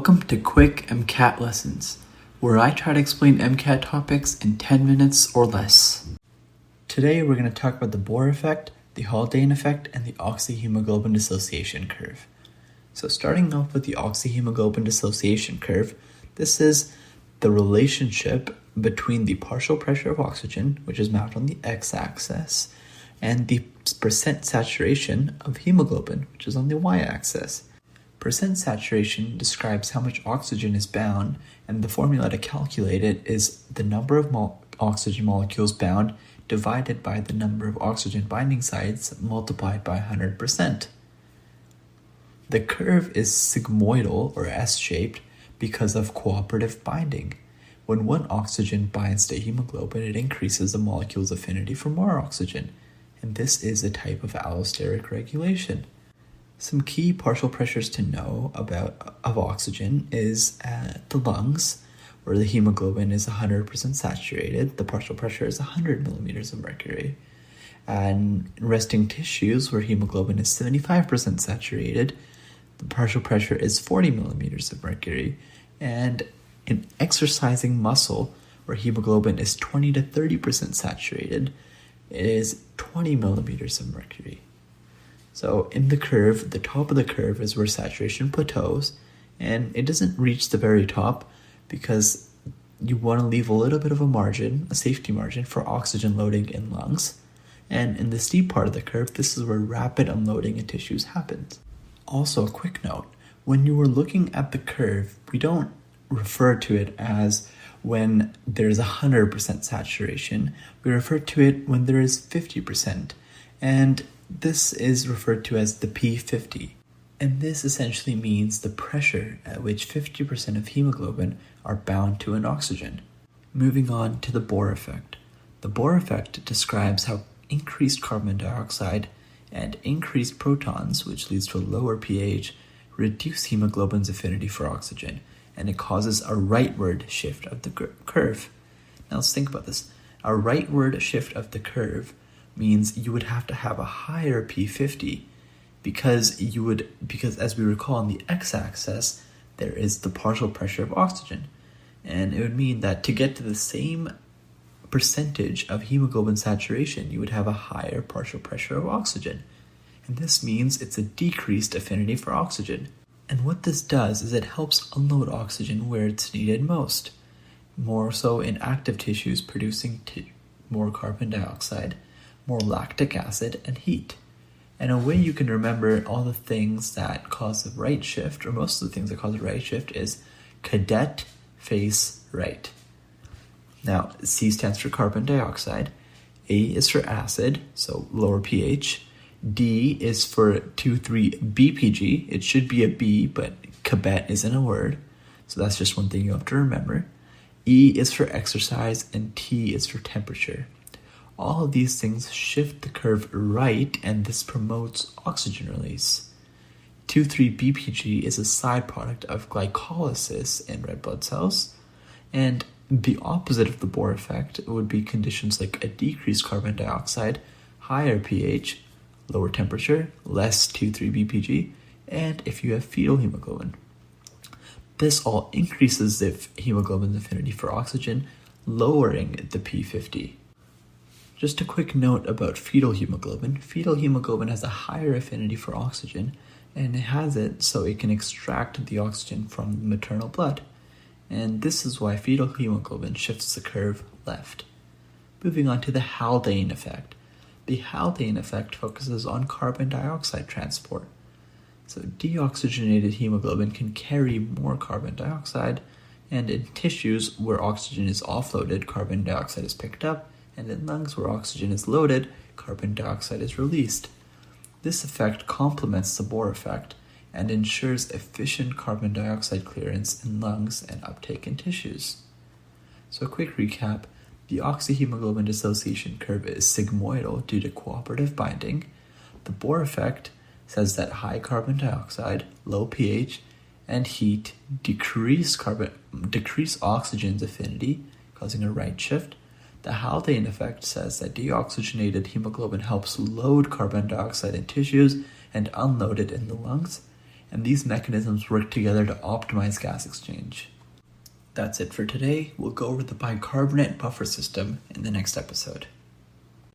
Welcome to Quick MCAT Lessons, where I try to explain MCAT topics in 10 minutes or less. Today we're going to talk about the Bohr effect, the Haldane effect, and the Oxyhemoglobin Dissociation curve. So starting off with the Oxyhemoglobin Dissociation curve, this is the relationship between the partial pressure of oxygen, which is mapped on the x-axis, and the percent saturation of hemoglobin, which is on the y-axis. Percent saturation describes how much oxygen is bound, and the formula to calculate it is the number of oxygen molecules bound divided by the number of oxygen binding sites multiplied by 100%. The curve is sigmoidal or S-shaped because of cooperative binding. When one oxygen binds to hemoglobin, it increases the molecule's affinity for more oxygen, and this is a type of allosteric regulation. Some key partial pressures to know of oxygen is the lungs, where the hemoglobin is 100% saturated. The partial pressure is 100 millimeters of mercury. And in resting tissues, where hemoglobin is 75% saturated, the partial pressure is 40 millimeters of mercury. And in exercising muscle, where hemoglobin is 20 to 30% saturated, it is 20 millimeters of mercury. So in the curve, the top of the curve is where saturation plateaus, and it doesn't reach the very top because you want to leave a little bit of a margin, a safety margin, for oxygen loading in lungs. And in the steep part of the curve, this is where rapid unloading in tissues happens. Also, a quick note, when you were looking at the curve, we don't refer to it as when there's 100% saturation. We refer to it when there is 50%. And this is referred to as the P50, and this essentially means the pressure at which 50% of hemoglobin are bound to an oxygen. Moving on to the Bohr effect. The Bohr effect describes how increased carbon dioxide and increased protons, which leads to a lower pH, reduce hemoglobin's affinity for oxygen, and it causes a rightward shift of the curve. Now let's think about this. A rightward shift of the curve means you would have to have a higher P50 because as we recall on the x-axis, there is the partial pressure of oxygen. And it would mean that to get to the same percentage of hemoglobin saturation, you would have a higher partial pressure of oxygen. And this means it's a decreased affinity for oxygen. And what this does is it helps unload oxygen where it's needed most, more so in active tissues producing more carbon dioxide, more lactic acid, and heat. And a way you can remember all the things that cause a right shift, or most of the things that cause a right shift, is cadet face right. Now, C stands for carbon dioxide, A is for acid, so lower pH, D is for 2,3-BPG. It should be a B, but cadet isn't a word, so that's just one thing you have to remember. E is for exercise, and T is for temperature. All of these things shift the curve right, and this promotes oxygen release. 2,3-BPG is a side product of glycolysis in red blood cells, and the opposite of the Bohr effect would be conditions like a decreased carbon dioxide, higher pH, lower temperature, less 2,3-BPG, and if you have fetal hemoglobin. This all increases the hemoglobin's affinity for oxygen, lowering the P50. Just a quick note about fetal hemoglobin. Fetal hemoglobin has a higher affinity for oxygen, and it has it so it can extract the oxygen from the maternal blood. And this is why fetal hemoglobin shifts the curve left. Moving on to the Haldane effect. The Haldane effect focuses on carbon dioxide transport. So deoxygenated hemoglobin can carry more carbon dioxide, and in tissues where oxygen is offloaded, carbon dioxide is picked up, and in lungs where oxygen is loaded, carbon dioxide is released. This effect complements the Bohr effect and ensures efficient carbon dioxide clearance in lungs and uptake in tissues. So a quick recap, the oxyhemoglobin dissociation curve is sigmoidal due to cooperative binding. The Bohr effect says that high carbon dioxide, low pH, and heat decrease oxygen's affinity, causing a right shift. The Haldane effect says that deoxygenated hemoglobin helps load carbon dioxide in tissues and unload it in the lungs. and these mechanisms work together to optimize gas exchange. That's it for today. We'll go over the bicarbonate buffer system in the next episode.